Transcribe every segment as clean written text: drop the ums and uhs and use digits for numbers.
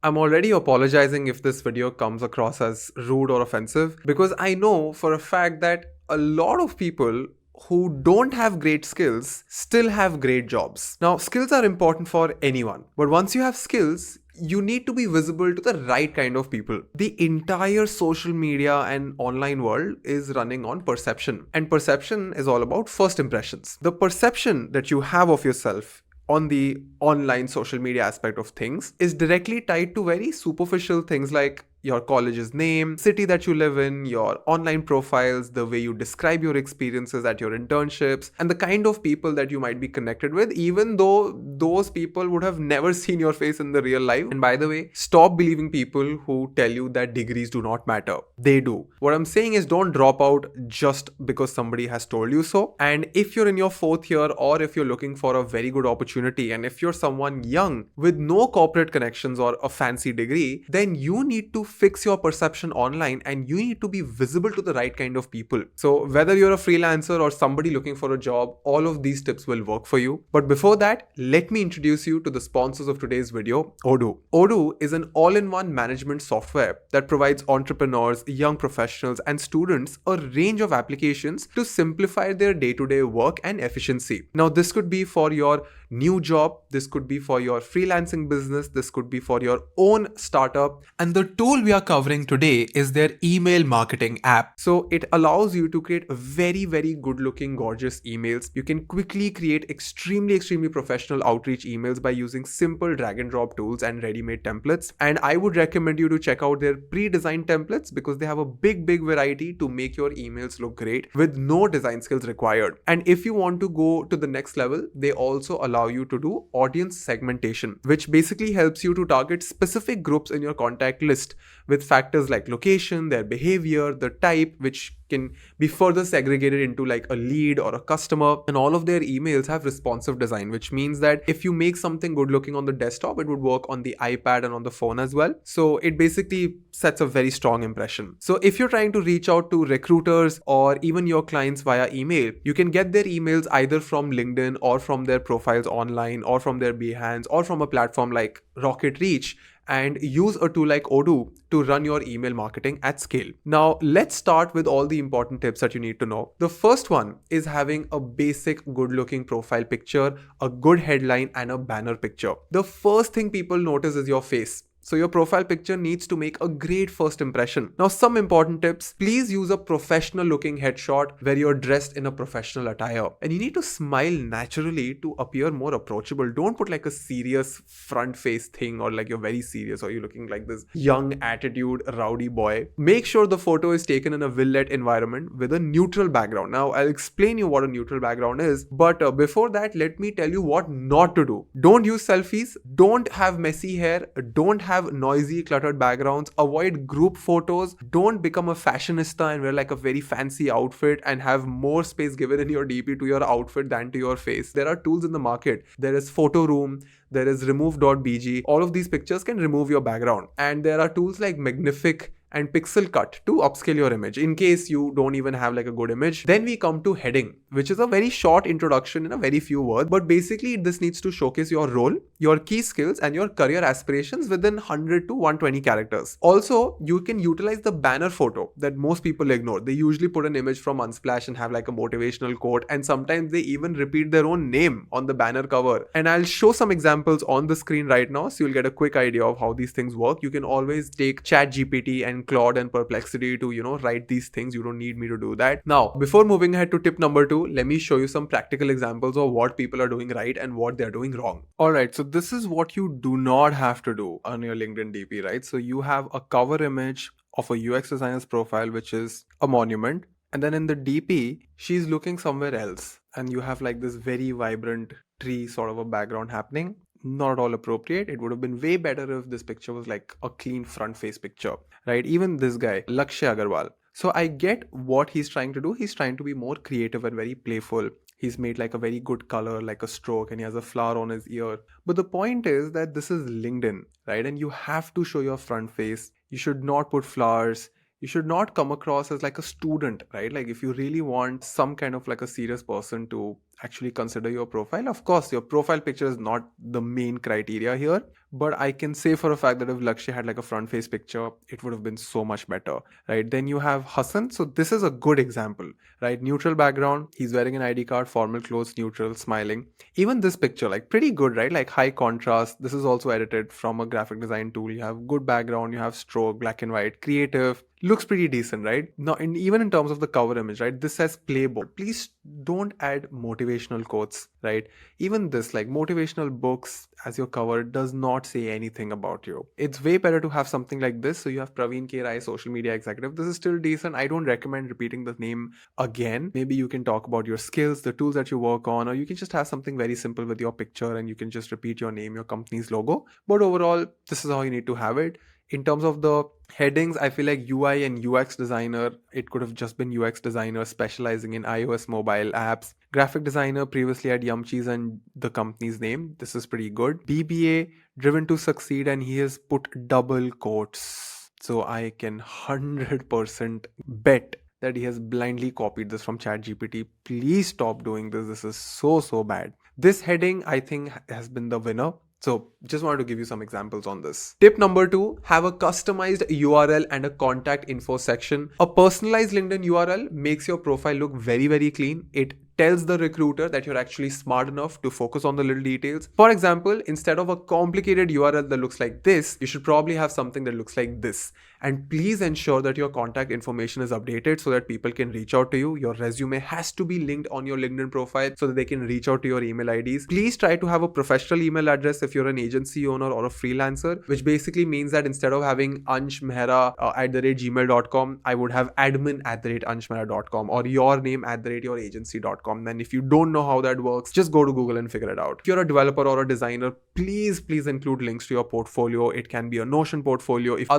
I'm already apologizing if this video comes across as rude or offensive because I know for a fact that a lot of people who don't have great skills still have great jobs. Now, skills are important for anyone, but once you have skills, you need to be visible to the right kind of people. The entire social media and online world is running on perception, and perception is all about first impressions. The perception that you have of yourself on the online social media aspect of things is directly tied to very superficial things like your college's name, city that you live in, your online profiles, the way you describe your experiences at your internships, and the kind of people that you might be connected with, even though those people would have never seen your face in the real life. And by the way, stop believing people who tell you that degrees do not matter. They do. What I'm saying is don't drop out just because somebody has told you so. And if you're in your fourth year or if you're looking for a very good opportunity and if you're someone young with no corporate connections or a fancy degree, then you need to fix your perception online and you need to be visible to the right kind of people. So whether you're a freelancer or somebody looking for a job, all of these tips will work for you. But before that, let me introduce you to the sponsors of today's video, Odoo. Odoo is an all-in-one management software that provides entrepreneurs, young professionals, and students a range of applications to simplify their day-to-day work and efficiency. Now, this could be for your new job, this could be for your freelancing business, this could be for your own startup. And the tool we are covering today is their email marketing app. So it allows you to create very good looking, gorgeous emails. You can quickly create extremely professional outreach emails by using simple drag and drop tools and ready-made templates. And I would recommend you to check out their pre-designed templates because they have a big variety to make your emails look great with no design skills required. And if you want to go to the next level, they also allow you to do audience segmentation, which basically helps you to target specific groups in your contact list with factors like location, their behavior, the type, which can be further segregated into like a lead or a customer. And all of their emails have responsive design, which means that if you make something good looking on the desktop, it would work on the iPad and on the phone as well. So it basically sets a very strong impression. So if you're trying to reach out to recruiters or even your clients via email, you can get their emails either from LinkedIn or from their profiles online or from their Behance or from a platform like Rocket Reach, and use a tool like Odoo to run your email marketing at scale. Now, let's start with all the important tips that you need to know. The first one is having a basic good looking profile picture, a good headline, and a banner picture. The first thing people notice is your face. So your profile picture needs to make a great first impression. Now, some important tips. Please use a professional looking headshot where you're dressed in a professional attire. And you need to smile naturally to appear more approachable. Don't put like a serious front face thing or like you're very serious or you're looking like this young attitude rowdy boy. Make sure the photo is taken in a well-lit environment with a neutral background. Now, I'll explain you what a neutral background is. But before that, let me tell you what not to do. Don't use selfies. Don't have messy hair. Don't have noisy cluttered backgrounds. Avoid group photos. Don't become a fashionista and wear like a very fancy outfit and have more space given in your DP to your outfit than to your face. There are tools in the market. There is Photo Room, there is remove.bg. All of these pictures can remove your background, and there are tools like Magnific and Pixel Cut to upscale your image in case you don't even have like a good image. Then we come to heading, which is a very short introduction in a very few words, but basically this needs to showcase your role, your key skills, and your career aspirations within 100 to 120 characters. Also, you can utilize the banner photo that most people ignore. They usually put an image from Unsplash and have like a motivational quote, and sometimes they even repeat their own name on the banner cover. And I'll show some examples on the screen right now so you'll get a quick idea of how these things work. You can always take ChatGPT and Claude and Perplexity to, write these things. You don't need me to do that. Now, before moving ahead to tip number 2, let me show you some practical examples of what people are doing right and what they're doing wrong. Alright, so this is what you do not have to do on your LinkedIn DP, right? So you have a cover image of a UX designer's profile, which is a monument. And then in the DP, she's looking somewhere else. And you have like this very vibrant tree sort of a background happening. Not at all appropriate. It would have been way better if this picture was like a clean front face picture, right? Even this guy, Lakshya Agarwal. So I get what he's trying to do. He's trying to be more creative and very playful. He's made like a very good color, like a stroke, and he has a flower on his ear. But the point is that this is LinkedIn, right? And you have to show your front face. You should not put flowers. You should not come across as like a student, right? Like if you really want some kind of like a serious person to actually consider your profile. Of course, your profile picture is not the main criteria here, but I can say for a fact that if Lakshya had like a front face picture, it would have been so much better, right? Then you have Hassan. So this is a good example, right? Neutral background, he's wearing an ID card, formal clothes, neutral, smiling. Even this picture, like pretty good, right? Like high contrast. This is also edited from a graphic design tool. You have good background, you have stroke, black and white, creative. Looks pretty decent, right? Now, even in terms of the cover image, right? This says playbook. Please don't add motivational quotes, right? Even this, like motivational books as your cover, does not say anything about you. It's way better to have something like this. So you have Praveen K. Rai, social media executive. This is still decent. I don't recommend repeating the name again. Maybe you can talk about your skills, the tools that you work on, or you can just have something very simple with your picture and you can just repeat your name, your company's logo. But overall, this is how you need to have it. In terms of the headings, I feel like UI and UX designer, it could have just been UX designer specializing in iOS mobile apps. Graphic designer, previously had Yum Cheese and the company's name. This is pretty good. BBA, driven to succeed, and he has put double quotes. So I can 100% bet that he has blindly copied this from ChatGPT. Please stop doing this. This is so bad. This heading, I think, has been the winner. So just wanted to give you some examples on this. Tip number 2, have a customized URL and a contact info section. A personalized LinkedIn URL makes your profile look very clean. It tells the recruiter that you're actually smart enough to focus on the little details. For example, instead of a complicated URL that looks like this, you should probably have something that looks like this. And please ensure that your contact information is updated so that people can reach out to you. Your resume has to be linked on your LinkedIn profile so that they can reach out to your email IDs. Please try to have a professional email address if you're an agency owner or a freelancer, which basically means that instead of having anshmehra @gmail.com, I would have admin @anshmehra.com or your name @youragency.com. Then if you don't know how that works, just go to Google and figure it out. If you're a developer or a designer, please include links to your portfolio. It can be a Notion portfolio. If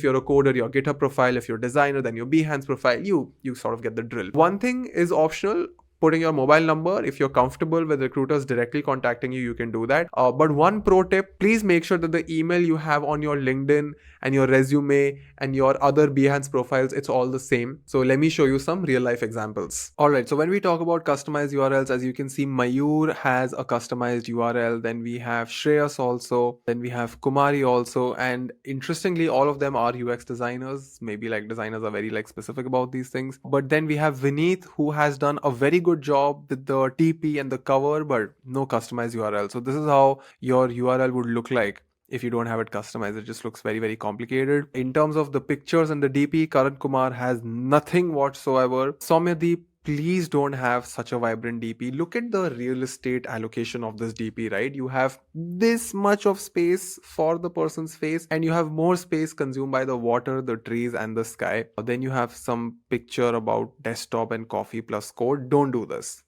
you're a coder, your GitHub profile. If you're a designer, then your Behance profile. You sort of get the drill. One thing is optional, putting your mobile number. If you're comfortable with recruiters directly contacting you, you can do that. But one pro tip, please make sure that the email you have on your LinkedIn and your resume and your other Behance profiles, it's all the same. So let me show you some real life examples. Alright, so when we talk about customized URLs, as you can see, Mayur has a customized URL. Then we have Shreyas also. Then we have Kumari also. And interestingly, all of them are UX designers. Maybe like designers are very like specific about these things. But then we have Vineet, who has done a very good job with the TP and the cover, but no customized URL. So this is how your URL would look like if you don't have it customized. It just looks very complicated. In terms of the pictures and the DP, Karan Kumar has nothing whatsoever. Soumyadeep, please don't have such a vibrant DP. Look at the real estate allocation of this DP, right? You have this much of space for the person's face and you have more space consumed by the water, the trees and the sky. Then you have some picture about desktop and coffee plus code. Don't do this.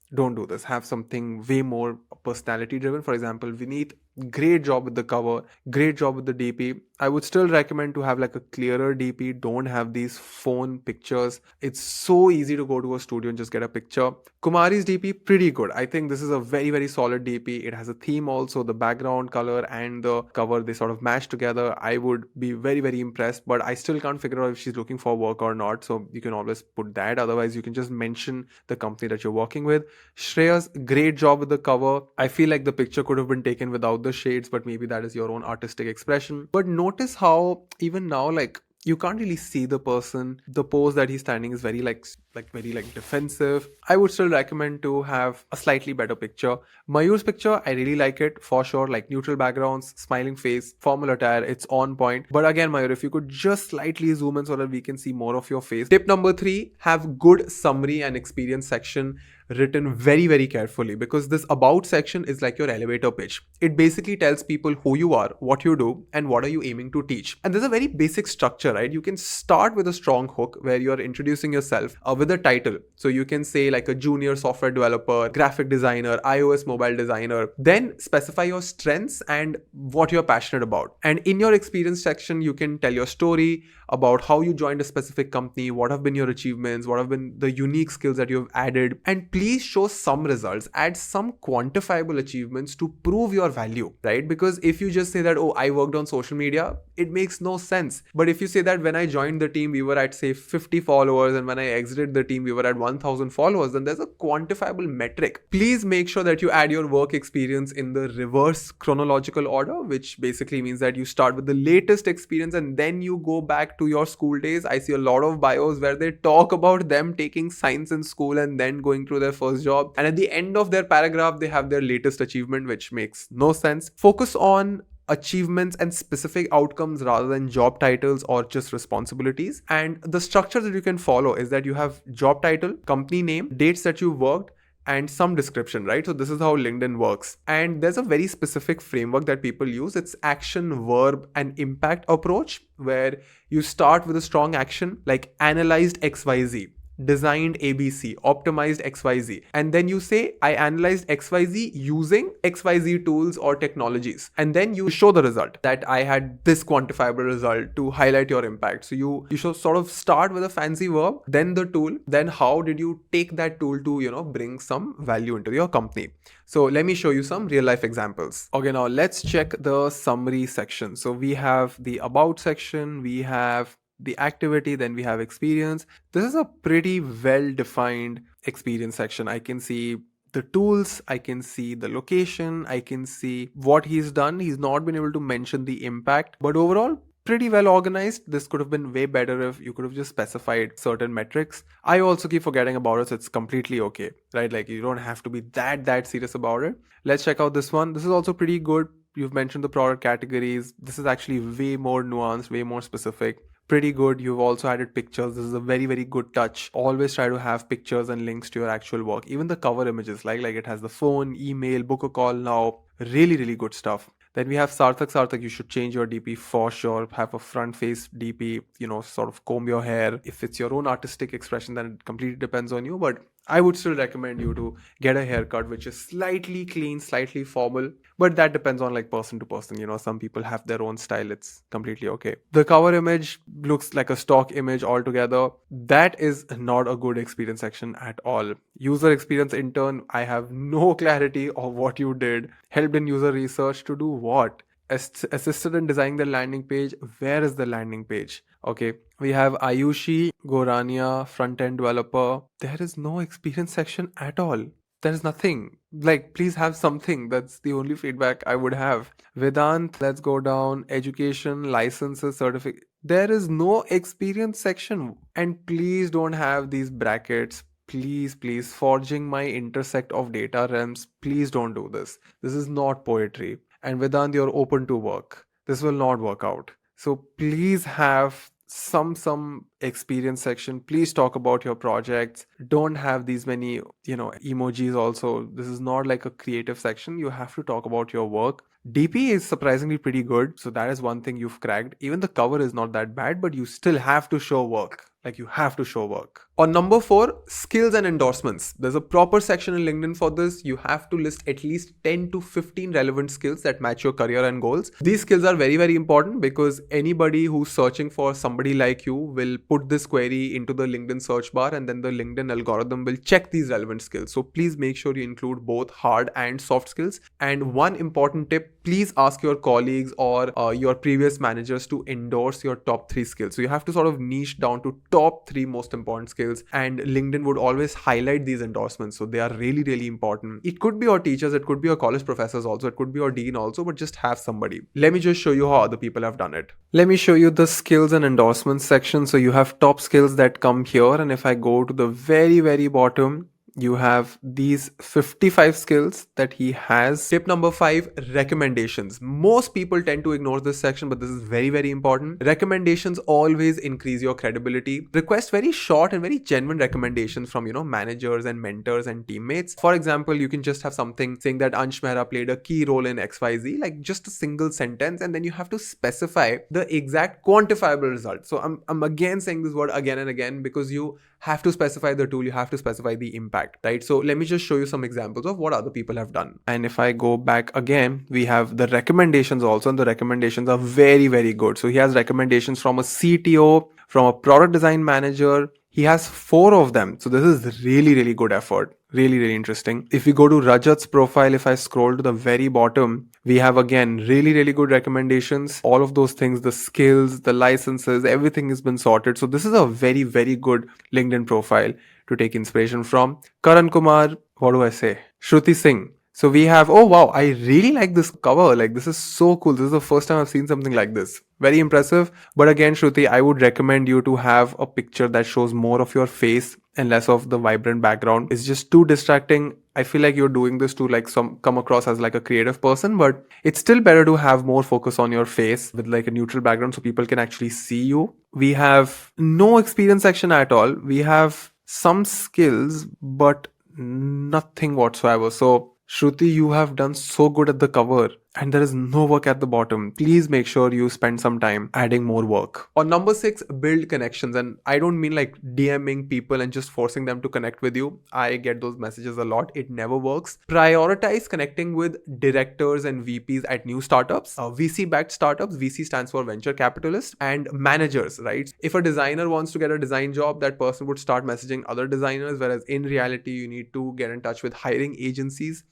Have something way more personality driven. For example, Vineet, great job with the cover, great job with the DP. I would still recommend to have like a clearer DP. Don't have these phone pictures. It's so easy to go to a studio and just get a picture. Kumari's DP, pretty good. I think this is a very solid DP. It has a theme also. The background color and the cover, they sort of match together. I would be very impressed, but I still can't figure out if she's looking for work or not. So you can always put that. Otherwise, you can just mention the company that you're working with. Shreyas, great job with the cover. I feel like the picture could have been taken without the shades, but maybe that is your own artistic expression. But notice how even now, like, you can't really see the person. The pose that he's standing is very defensive. I would still recommend to have a slightly better picture. Mayur's picture, I really like it for sure. Like neutral backgrounds, smiling face, formal attire, it's on point. But again, Mayur, if you could just slightly zoom in so that we can see more of your face. Tip number 3, have good summary and experience section written very carefully, because this about section is like your elevator pitch. It basically tells people who you are, what you do, and what are you aiming to teach. And there's a very basic structure, right? You can start with a strong hook where you're introducing yourself with a title. So you can say like a junior software developer, graphic designer, iOS mobile designer. Then specify your strengths and what you're passionate about. And in your experience section, you can tell your story, about how you joined a specific company, what have been your achievements, what have been the unique skills that you've added, and please show some results, add some quantifiable achievements to prove your value, right? Because if you just say that, oh, I worked on social media, it makes no sense. But if you say that when I joined the team, we were at say 50 followers, and when I exited the team, we were at 1000 followers, then there's a quantifiable metric. Please make sure that you add your work experience in the reverse chronological order, which basically means that you start with the latest experience and then you go back to your school days. I see a lot of bios where they talk about them taking science in school and then going through their first job, and at the end of their paragraph they have their latest achievement, which makes no sense. Focus on achievements and specific outcomes rather than job titles or just responsibilities. And the structure that you can follow is that you have job title, company name, dates that you worked, and some description, right? So this is how LinkedIn works. And there's a very specific framework that people use. It's action, verb, and impact approach, where you start with a strong action like analyzed XYZ, designed ABC, optimized XYZ, and then you say I analyzed XYZ using XYZ tools or technologies, and then you show the result that I had this quantifiable result to highlight your impact. So you should sort of start with a fancy verb, then the tool, then how did you take that tool to bring some value into your company. So let me show you some real life examples. Okay, now let's check the summary section. So we have the about section, we have the activity, then we have experience. This is a pretty well defined experience section. I can see the tools, I can see the location, I can see what he's done. He's not been able to mention the impact, but overall pretty well organized. This could have been way better if you could have just specified certain metrics. I also keep forgetting about it, so it's completely okay, right? Like you don't have to be that serious about it. Let's check out this one. This is also pretty good. You've mentioned the product categories. This is actually way more nuanced, way more specific. Pretty good. You've also added pictures. This is a very good touch. Always try to have pictures and links to your actual work. Even the cover images, like it has the phone, email, book a call now. Really good stuff. Then we have Sarthak. You should change your DP for sure. Have a front face DP, sort of comb your hair. If it's your own artistic expression, then it completely depends on you. But I would still recommend you to get a haircut which is slightly clean, slightly formal. But that depends on like person to person. Some people have their own style. It's completely okay. The cover image looks like a stock image altogether. That is not a good experience section at all. User experience intern, I have no clarity of what you did. Helped in user research to do what? Assisted in designing the landing page. Where is the landing page? Okay, we have Ayushi Gorania, front-end developer. There is no experience section at all. There is nothing. Like, please have something. That's the only feedback I would have. Vedant, let's go down. Education, licenses, certificate. There is no experience section. And please don't have these brackets. Please, forging my intersect of data realms. Please don't do this. This is not poetry. And Vedant, you're open to work. This will not work out. So please have some experience section. Please talk about your projects. Don't have these many emojis. Also, this is not like a creative section. You have to talk about your work. DP is surprisingly pretty good, so that is one thing you've cracked. Even the cover is not that bad, but you still have to show work. Like, you have to show work. On number 4, skills and endorsements. There's a proper section in LinkedIn for this. You have to list at least 10 to 15 relevant skills that match your career and goals. These skills are very important because anybody who's searching for somebody like you will put this query into the LinkedIn search bar, and then the LinkedIn algorithm will check these relevant skills. So please make sure you include both hard and soft skills. And one important tip, please ask your colleagues or your previous managers to endorse your top 3 skills. So you have to sort of niche down to top 3 most important skills, and LinkedIn would always highlight these endorsements. So they are really important. It could be your teachers, it could be your college professors also, it could be your dean also, but just have somebody. Let me just show you how other people have done it. Let me show you the skills and endorsements section. So you have top skills that come here, and if I go to the very bottom, you have these 55 skills that he has. Tip number 5, recommendations. Most people tend to ignore this section, but this is very important. Recommendations always increase your credibility. Request very short and very genuine recommendations from, managers and mentors and teammates. For example, you can just have something saying that Ansh Mehra played a key role in XYZ, like just a single sentence, and then you have to specify the exact quantifiable result. So I'm again saying this word again and again because you have to specify the tool, you have to specify the impact, right? So let me just show you some examples of what other people have done. And if I go back again, we have the recommendations also, and the recommendations are very, very good. So he has recommendations from a CTO, from a product design manager. He has 4 of them. So this is really, really good effort. Really, really interesting. If we go to Rajat's profile, if I scroll to the very bottom, we have again really, really good recommendations. All of those things, the skills, the licenses, everything has been sorted. So this is a very, very good LinkedIn profile to take inspiration from. Karan Kumar, what do I say? Shruti Singh. So we have, oh wow, I really like this cover. Like, this is so cool. This is the first time I've seen something like this. Very impressive. But again, Shruti, I would recommend you to have a picture that shows more of your face and less of the vibrant background. It's just too distracting. I feel like you're doing this to like come across as like a creative person, but it's still better to have more focus on your face with like a neutral background so people can actually see you. We have no experience section at all. We have some skills, but nothing whatsoever. So Shruti, you have done so good at the cover and there is no work at the bottom. Please make sure you spend some time adding more work. On number 6, build connections. And I don't mean like DMing people and just forcing them to connect with you. I get those messages a lot. It never works. Prioritize connecting with directors and VPs at new startups, VC-backed startups. VC stands for venture capitalist, and managers, right? If a designer wants to get a design job, that person would start messaging other designers, whereas in reality, you need to get in touch with hiring agencies,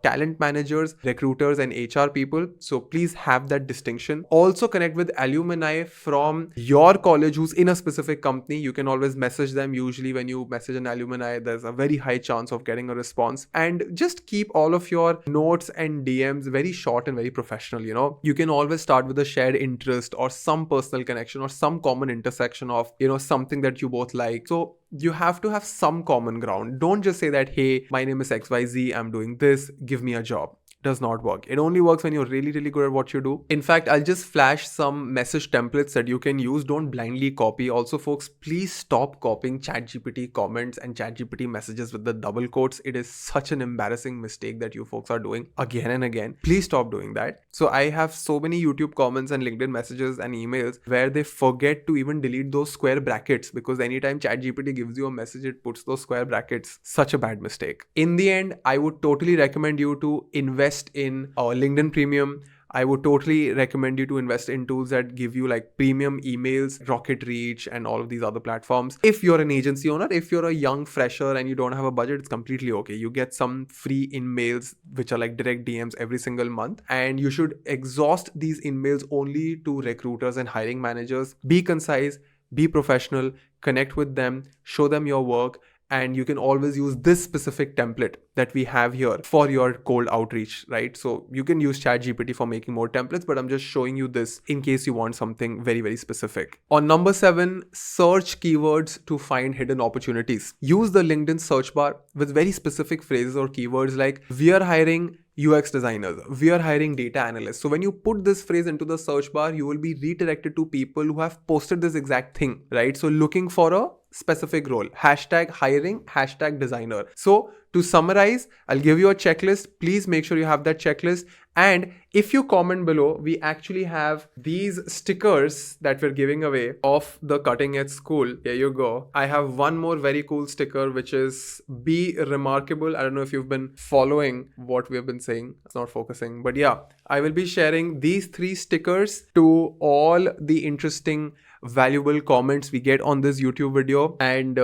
talent managers, recruiters, and HR people. So please have that distinction. Also connect with alumni from your college who's in a specific company. You can always message them. Usually when you message an alumni, there's a very high chance of getting a response. And just keep all of your notes and DMs very short and very professional. You know, you can always start with a shared interest or some personal connection or some common intersection of, you know, something that you both like. So you have to have some common ground. Don't just say that, hey, my name is XYZ, I'm doing this, give me a job. Does not work. It only works when you're really, really good at what you do. In fact, I'll just flash some message templates that you can use. Don't blindly copy. Also, folks, please stop copying ChatGPT comments and ChatGPT messages with the double quotes. It is such an embarrassing mistake that you folks are doing again and again. Please stop doing that. So I have so many YouTube comments and LinkedIn messages and emails where they forget to even delete those square brackets, because anytime ChatGPT gives you a message, it puts those square brackets. Such a bad mistake. In the end, I would totally recommend you to invest in LinkedIn Premium. I would totally recommend you to invest in tools that give you like premium emails, Rocket Reach, and all of these other platforms. If you're an agency owner, if you're a young fresher and you don't have a budget, it's completely okay. You get some free in-mails, which are like direct DMs every single month. And you should exhaust these in-mails only to recruiters and hiring managers. Be concise, be professional, connect with them, show them your work. And you can always use this specific template that we have here for your cold outreach, right? So you can use ChatGPT for making more templates, but I'm just showing you this in case you want something very, very specific. On number 7, search keywords to find hidden opportunities. Use the LinkedIn search bar with very specific phrases or keywords like, we are hiring UX designers, we are hiring data analysts. So when you put this phrase into the search bar, you will be redirected to people who have posted this exact thing, right? So looking for a specific role, hashtag hiring, hashtag designer. So to summarize, I'll give you a checklist. Please make sure you have that checklist. And if you comment below, we actually have these stickers that we're giving away of the Cutting Edge School. Here you go. I have one more very cool sticker, which is Be Remarkable. I don't know if you've been following what we've been saying. It's not focusing. But yeah, I will be sharing these 3 stickers to all the interesting, valuable comments we get on this YouTube video. And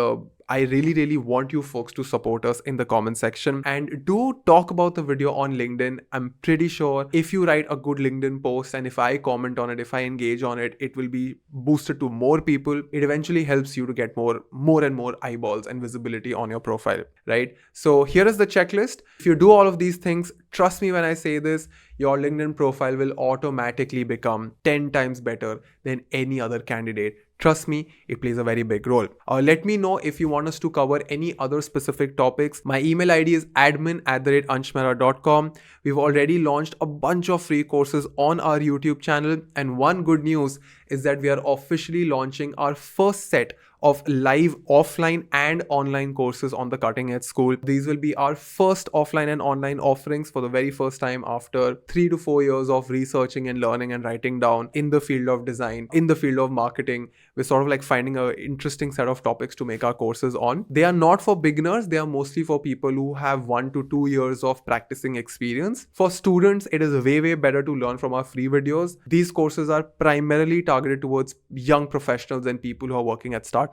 I really, really want you folks to support us in the comment section and do talk about the video on LinkedIn. I'm pretty sure if you write a good LinkedIn post and if I comment on it, if I engage on it, it will be boosted to more people. It eventually helps you to get more and more eyeballs and visibility on your profile, right? So here is the checklist. If you do all of these things, trust me when I say this, your LinkedIn profile will automatically become 10 times better than any other candidate. Trust me, it plays a very big role. Let me know if you want us to cover any other specific topics. My email ID is admin@anshmehra.com. We've already launched a bunch of free courses on our YouTube channel. And one good news is that we are officially launching our first set of live offline and online courses on the Cutting Edge School. These will be our first offline and online offerings for the very first time after 3 to 4 years of researching and learning and writing down in the field of design, in the field of marketing. We're sort of like finding an interesting set of topics to make our courses on. They are not for beginners. They are mostly for people who have 1 to 2 years of practicing experience. For students, it is way better to learn from our free videos. These courses are primarily targeted towards young professionals and people who are working at startups.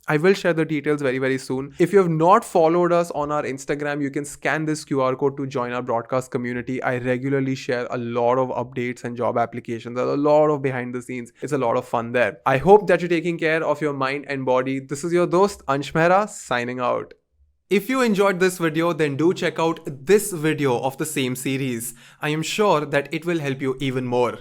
I will share the details very soon. If you have not followed us on our Instagram, you can scan this QR code to join our broadcast community. I regularly share a lot of updates and job applications. There's a lot of behind the scenes. It's a lot of fun there. I hope that you're taking care of your mind and body. This is your dost Ansh Mehra signing out. If you enjoyed this video, then do check out this video of the same series. I am sure that it will help you even more.